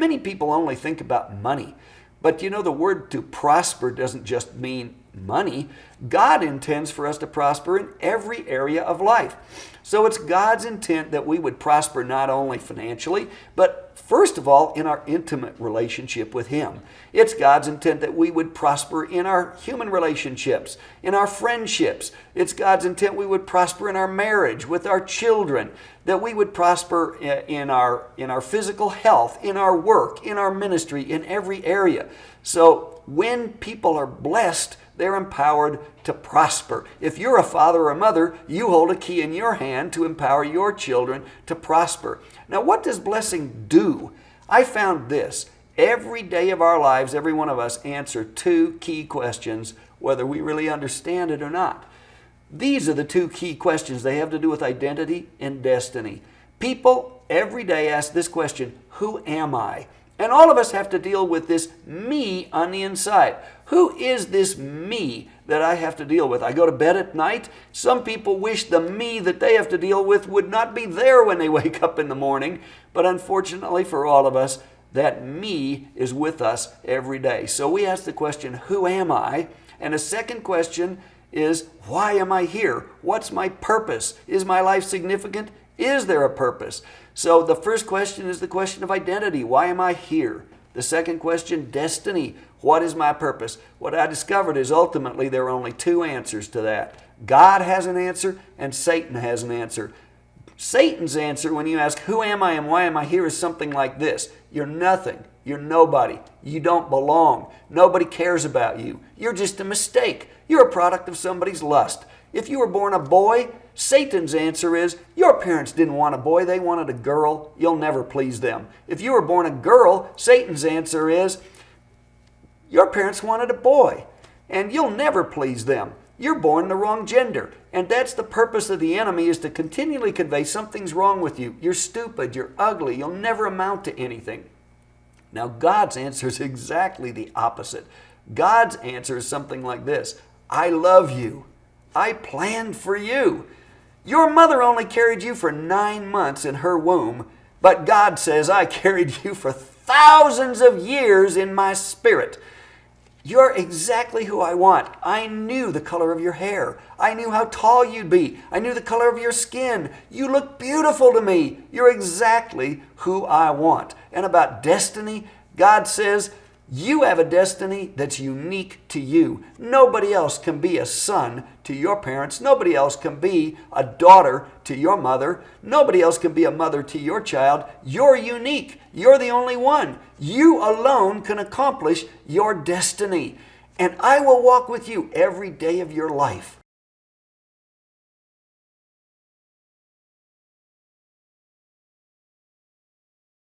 Many people only think about money. But you know, the word to prosper doesn't just mean money. God intends for us to prosper in every area of life. So it's God's intent that we would prosper not only financially, but first of all, in our intimate relationship with Him. It's God's intent that we would prosper in our human relationships, in our friendships. It's God's intent we would prosper in our marriage, with our children, that we would prosper in our physical health, in our work, in our ministry, in every area. So when people are blessed, they're empowered to prosper. If you're a father or a mother, you hold a key in your hand to empower your children to prosper. Now, what does blessing do? I found this. Every day of our lives, every one of us answer two key questions, whether we really understand it or not. These are the two key questions. They have to do with identity and destiny. People every day ask this question, who am I? And all of us have to deal with this me on the inside. Who is this me that I have to deal with? I go to bed at night. Some people wish the me that they have to deal with would not be there when they wake up in the morning. But unfortunately for all of us, that me is with us every day. So we ask the question, who am I? And a second question is, why am I here? What's my purpose? Is my life significant? Is there a purpose? So the first question is the question of identity. Why am I here? The second question, destiny. What is my purpose? What I discovered is ultimately there are only two answers to that. God has an answer and Satan has an answer. Satan's answer when you ask, who am I and why am I here, is something like this. You're nothing. You're nobody. You don't belong. Nobody cares about you. You're just a mistake. You're a product of somebody's lust. If you were born a boy, Satan's answer is, your parents didn't want a boy, they wanted a girl. You'll never please them. If you were born a girl, Satan's answer is, your parents wanted a boy, and you'll never please them. You're born the wrong gender. And that's the purpose of the enemy, is to continually convey something's wrong with you. You're stupid, you're ugly, you'll never amount to anything. Now, God's answer is exactly the opposite. God's answer is something like this. I love you. I planned for you. Your mother only carried you for 9 months in her womb, but God says, I carried you for thousands of years in my spirit. You're exactly who I want. I knew the color of your hair. I knew how tall you'd be. I knew the color of your skin. You look beautiful to me. You're exactly who I want. And about destiny, God says, you have a destiny that's unique to you. Nobody else can be a son to your parents. Nobody else can be a daughter to your mother. Nobody else can be a mother to your child. You're unique. You're the only one. You alone can accomplish your destiny. And I will walk with you every day of your life.